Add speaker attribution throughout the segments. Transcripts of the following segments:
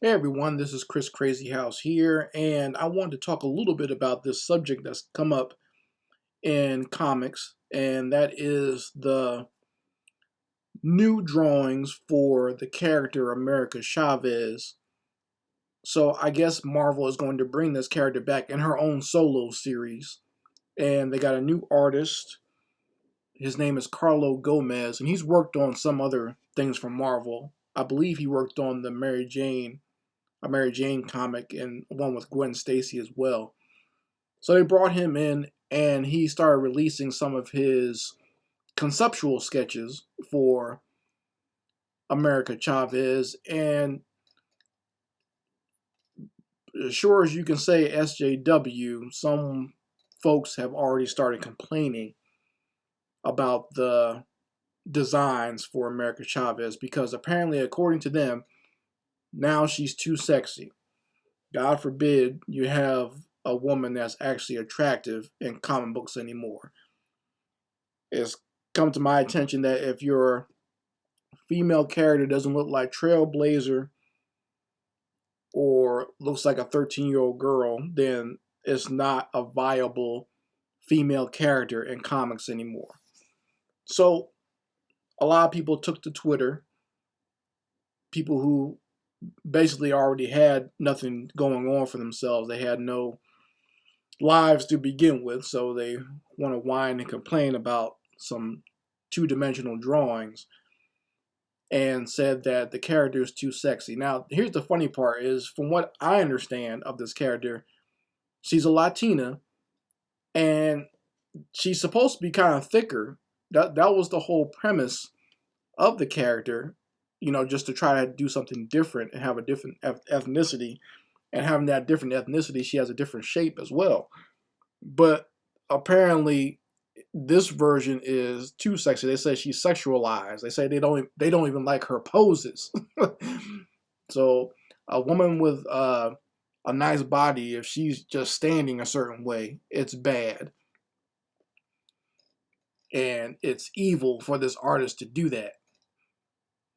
Speaker 1: Hey everyone, this is Chris Crazy House here, and I wanted to talk a little bit about this subject that's come up in comics, and that is the new drawings for the character America Chavez. So I guess Marvel is going to bring this character back in her own solo series, and they got a new artist. His name is Carlo Gomez, and he's worked on some other things from Marvel. I believe he worked on the a Mary Jane comic, and one with Gwen Stacy as well. So they brought him in, and he started releasing some of his conceptual sketches for America Chavez. And as sure as you can say SJW, some folks have already started complaining about the designs for America Chavez because apparently, according to them, now she's too sexy. God forbid you have a woman that's actually attractive in comic books anymore. It's come to my attention that if your female character doesn't look like Trailblazer or looks like a 13-year-old girl, then it's not a viable female character in comics anymore. So a lot of people took to Twitter, people who basically already had nothing going on for themselves. They had no lives to begin with, so they want to whine and complain about some two-dimensional drawings and said that the character is too sexy. Now, here's the funny part is, from what I understand of this character, she's a Latina, and she's supposed to be kind of thicker. That was the whole premise of the character, just to try to do something different and have a different ethnicity. And having that different ethnicity, she has a different shape as well. But apparently, this version is too sexy. They say she's sexualized. They say they don't even like her poses. So a woman with a nice body, if she's just standing a certain way, it's bad. And it's evil for this artist to do that.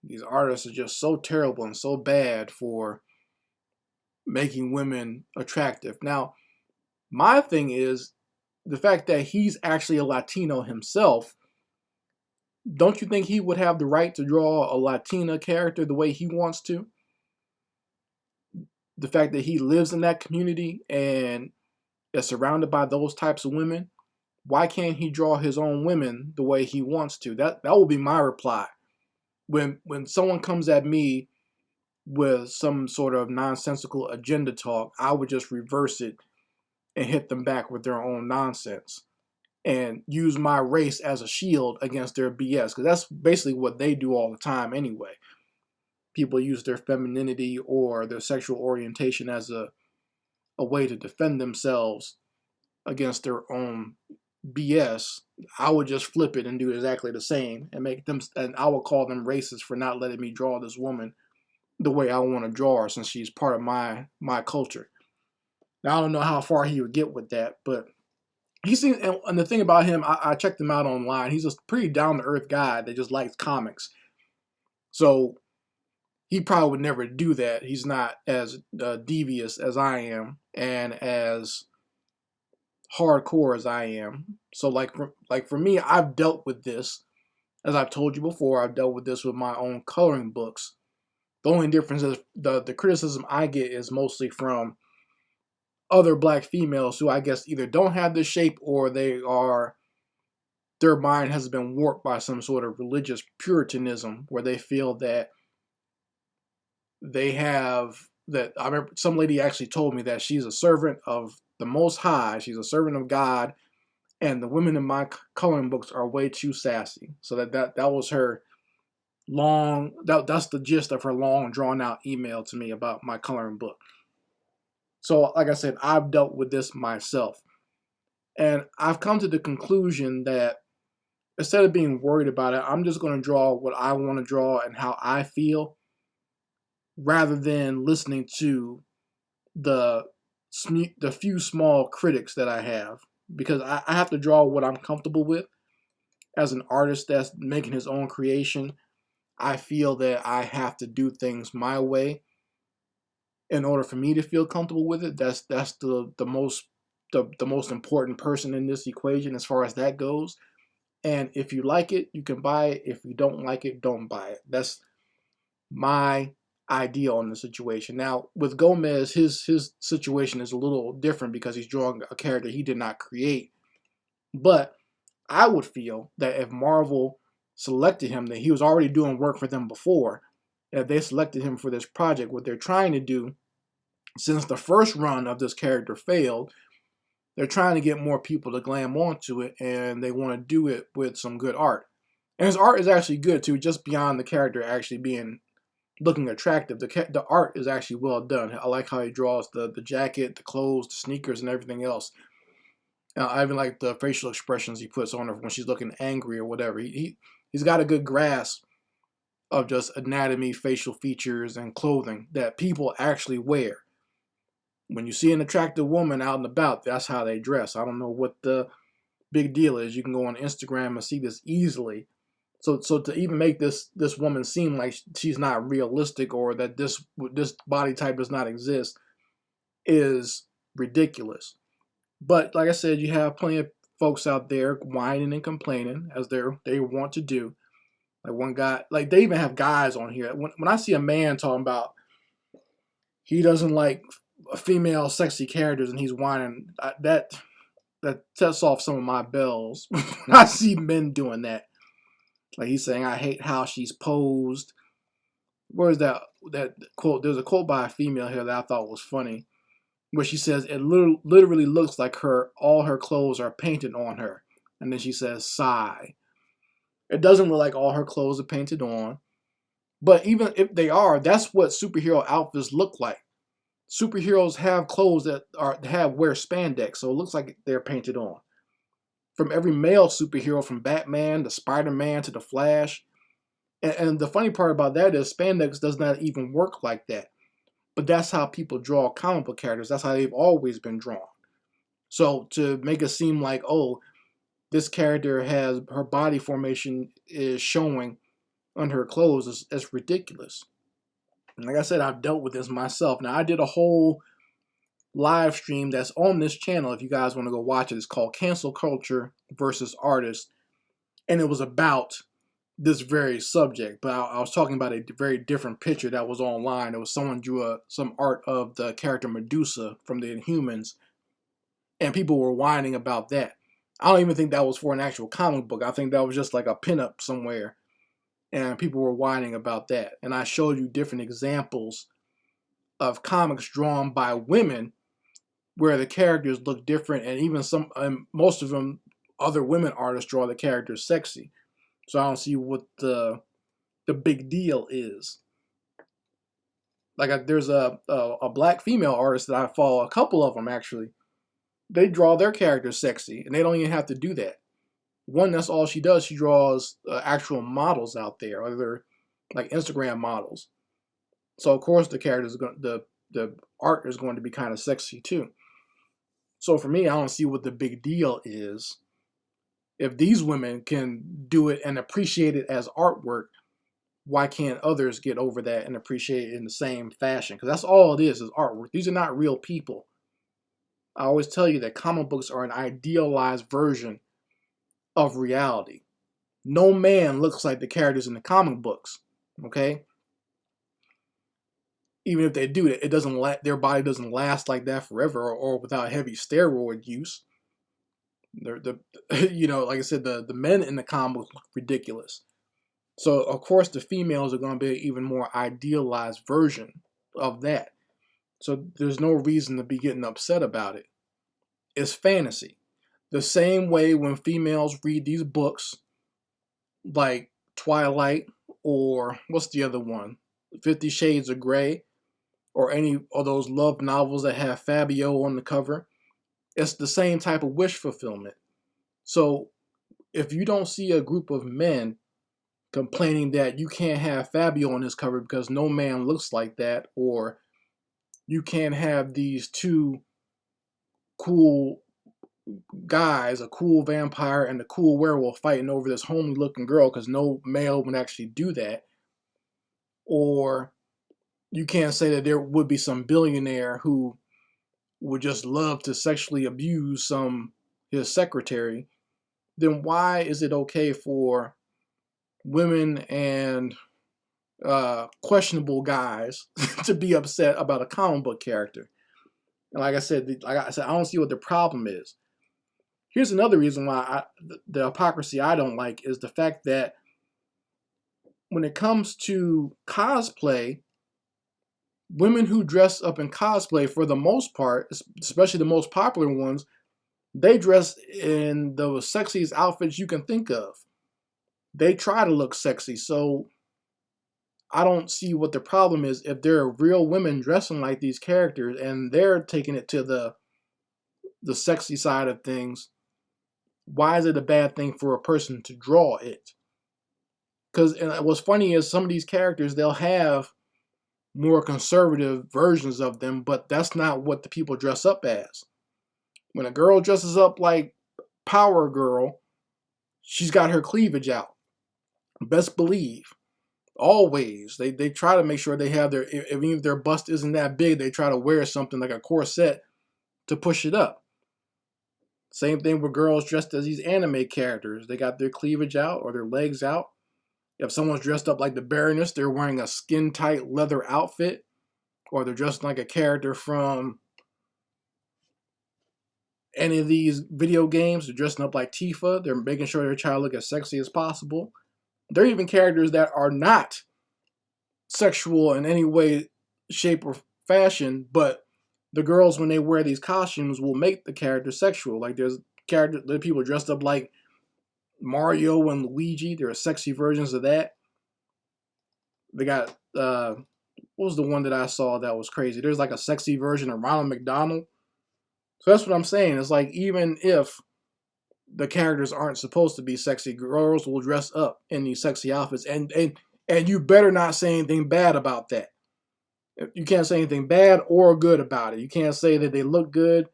Speaker 1: These artists are just so terrible and so bad for making women attractive. Now, my thing is the fact that he's actually a Latino himself. Don't you think he would have the right to draw a Latina character the way he wants to? The fact that he lives in that community and is surrounded by those types of women, why can't he draw his own women the way he wants to? That will be my reply. When someone comes at me with some sort of nonsensical agenda talk, I would just reverse it and hit them back with their own nonsense and use my race as a shield against their BS, because that's basically what they do all the time anyway. People use their femininity or their sexual orientation as a way to defend themselves against their own BS. I would just flip it and do exactly the same and I would call them racist for not letting me draw this woman the way I want to draw her, since she's part of my culture. Now, I don't know how far he would get with that, but he seems, and the thing about him, I checked him out online. He's a pretty down-to-earth guy that just likes comics. So he probably would never do that. He's not as devious as I am and as hardcore as I am. So like for me, I've dealt with this. As I've told you before, I've dealt with this with my own coloring books. The only difference is the criticism I get is mostly from other black females who I guess either don't have this shape or their mind has been warped by some sort of religious puritanism where they feel that I remember some lady actually told me that she's a servant of the Most High. She's a servant of God, and the women in my coloring books are way too sassy. So that was her that's the gist of her long drawn out email to me about my coloring book. So like I said, I've dealt with this myself, and I've come to the conclusion that instead of being worried about it, I'm just going to draw what I want to draw and how I feel, rather than listening to the few small critics that I have, because I have to draw what I'm comfortable with. As an artist that's making his own creation, I feel that I have to do things my way, in order for me to feel comfortable with it. That's the most important person in this equation as far as that goes. And if you like it, you can buy it. If you don't like it, don't buy it. That's my idea on the situation. Now, with Gomez, his situation is a little different because he's drawing a character he did not create. But I would feel that if Marvel selected him, that he was already doing work for them before, if they selected him for this project, what they're trying to do, since the first run of this character failed, they're trying to get more people to glam onto it, and they want to do it with some good art. And his art is actually good too, just beyond the character actually being looking attractive. The art is actually well done. I like how he draws the jacket, the clothes, the sneakers, and everything else. I even like the facial expressions he puts on her when she's looking angry or whatever. He's got a good grasp of just anatomy, facial features, and clothing that people actually wear. When you see an attractive woman out and about, that's how they dress. I don't know what the big deal is. You can go on Instagram and see this easily. So to even make this woman seem like she's not realistic or that this body type does not exist is ridiculous. But like I said, you have plenty of folks out there whining and complaining as they want to do. Like one guy, like they even have guys on here. When I see a man talking about he doesn't like female sexy characters and he's whining, that sets off some of my bells. When I see men doing that, like he's saying, I hate how she's posed. Where's that quote? There's a quote by a female here that I thought was funny, where she says it literally looks like all her clothes are painted on her, and then she says sigh. It doesn't look like all her clothes are painted on, but even if they are, that's what superhero outfits look like. Superheroes have clothes that wear spandex, so it looks like they're painted on. From every male superhero, from Batman to Spider-Man to the Flash. And the funny part about that is spandex does not even work like that. But that's how people draw comic book characters. That's how they've always been drawn. So to make it seem like, oh, this character has her body formation is showing on her clothes is ridiculous. And like I said, I've dealt with this myself. Now, I did a whole live stream that's on this channel. If you guys want to go watch it, it's called Cancel Culture versus Artists. And it was about this very subject. But I was talking about a very different picture that was online. It was someone drew some art of the character Medusa from the Inhumans. And people were whining about that. I don't even think that was for an actual comic book. I think that was just like a pinup somewhere. And people were whining about that. And I showed you different examples of comics drawn by women where the characters look different. And even most of them, other women artists draw the characters sexy. So I don't see what the big deal is. Like there's a black female artist that I follow, a couple of them actually. They draw their characters sexy, and they don't even have to do that. One, that's all she does. She draws actual models out there, other like Instagram models. So of course the art is going to be kind of sexy too. So for me, I don't see what the big deal is. If these women can do it and appreciate it as artwork, why can't others get over that and appreciate it in the same fashion? Because that's all it is artwork. These are not real people. I always tell you that comic books are an idealized version of reality. No man looks like the characters in the comic books, okay? Even if they do it, their body doesn't last like that forever or without heavy steroid use. Like I said, the men in the comic books look ridiculous. So of course the females are going to be an even more idealized version of that. So there's no reason to be getting upset about it. It's fantasy. The same way when females read these books like Twilight or what's the other one? 50 Shades of Grey or any of those love novels that have Fabio on the cover. It's the same type of wish fulfillment. So if you don't see a group of men complaining that you can't have Fabio on his cover because no man looks like that, or you can't have these two cool guys, a cool vampire and a cool werewolf fighting over this homely looking girl because no male would actually do that, or you can't say that there would be some billionaire who would just love to sexually abuse his secretary. Then why is it okay for women and questionable guys to be upset about a comic book character? And like I said, I don't see what the problem is. Here's another reason why the hypocrisy I don't like is the fact that when it comes to cosplay, women who dress up in cosplay, for the most part, especially the most popular ones, they dress in the sexiest outfits you can think of. They try to look sexy. So I don't see what the problem is if there are real women dressing like these characters and they're taking it to the sexy side of things. Why is it a bad thing for a person to draw it? Because what's funny is some of these characters, they'll have more conservative versions of them, but that's not what the people dress up as. When a girl dresses up like Power Girl, she's got her cleavage out. Best believe. Always. They try to make sure they have even if their bust isn't that big, they try to wear something like a corset to push it up. Same thing with girls dressed as these anime characters. They got their cleavage out or their legs out. If someone's dressed up like the Baroness, they're wearing a skin-tight leather outfit. Or they're dressed like a character from any of these video games. They're dressing up like Tifa. They're making sure they're trying to look as sexy as possible. There are even characters that are not sexual in any way, shape, or fashion, but the girls, when they wear these costumes, will make the character sexual. Like there are people dressed up like Mario and Luigi. There are sexy versions of that. They got what was the one that I saw that was crazy? There's like a sexy version of Ronald McDonald. So that's what I'm saying. It's like even if the characters aren't supposed to be sexy, girls will dress up in these sexy outfits, and you better not say anything bad about that. You can't say anything bad or good about it. You can't say that they look good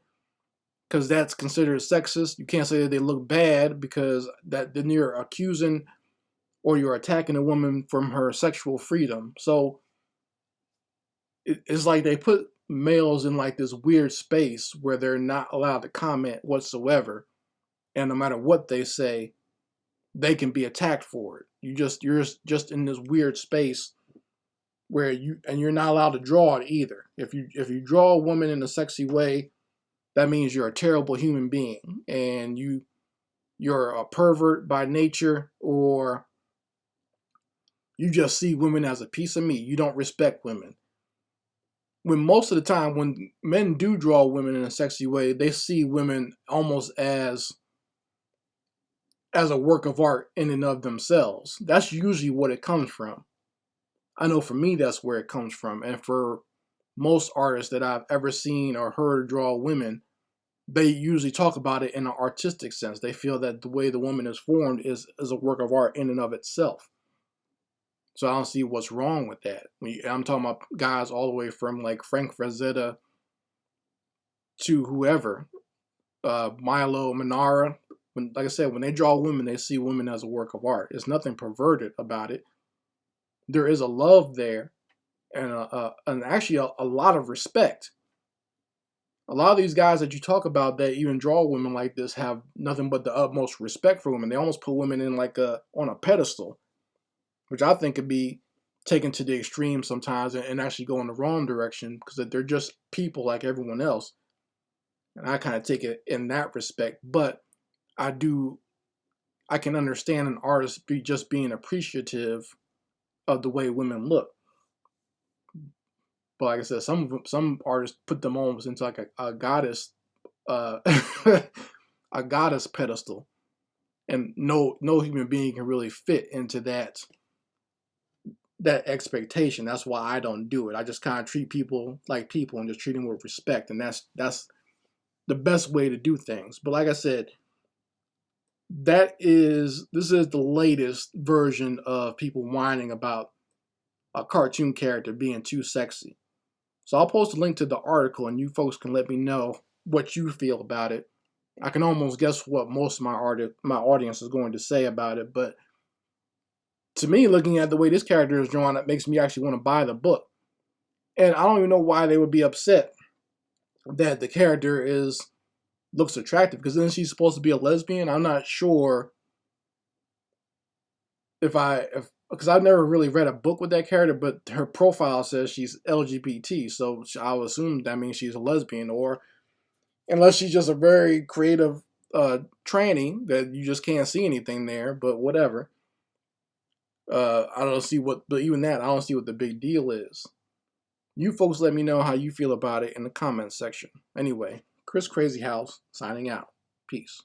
Speaker 1: because that's considered sexist. You can't say that they look bad because then you're accusing or you're attacking a woman from her sexual freedom. So it's like they put males in like this weird space where they're not allowed to comment whatsoever. And no matter what they say, they can be attacked for it. You're just in this weird space where you're not allowed to draw it either. If you draw a woman in a sexy way, that means you're a terrible human being and you're a pervert by nature, or you just see women as a piece of meat. You don't respect women. When most of the time when men do draw women in a sexy way, they see women almost as a work of art in and of themselves. That's usually what it comes from. I know for me, that's where it comes from. And for most artists that I've ever seen or heard draw women, they usually talk about it in an artistic sense. They feel that the way the woman is formed is a work of art in and of itself. So I don't see what's wrong with that. I'm talking about guys all the way from like Frank Frazetta to whoever, Milo Manara. Like I said, when they draw women, they see women as a work of art. There's nothing perverted about it. There is a love there, and actually a lot of respect. A lot of these guys that you talk about that even draw women like this have nothing but the utmost respect for women. They almost put women in like on a pedestal, which I think could be taken to the extreme sometimes and actually go in the wrong direction because they're just people like everyone else. And I kind of take it in that respect, but I can understand an artist just being appreciative of the way women look. But like I said, some artists put them almost into like a goddess, a goddess pedestal, and no human being can really fit into that expectation. That's why I don't do it. I just kind of treat people like people and just treat them with respect, and that's the best way to do things. But like I said, this is the latest version of people whining about a cartoon character being too sexy. So I'll post a link to the article and you folks can let me know what you feel about it. I can almost guess what most of my audience is going to say about it, but to me, looking at the way this character is drawn, it makes me actually want to buy the book. And I don't even know why they would be upset that the character looks attractive, because then she's supposed to be a lesbian. I'm not sure if because I've never really read a book with that character, but her profile says she's LGBT, so I would assume that means she's a lesbian, or unless she's just a very creative tranny that you just can't see anything there. But whatever. I don't see what, but even that, I don't see what the big deal is. You folks let me know how you feel about it in the comments section. Anyway, Chris Crazy House signing out. Peace.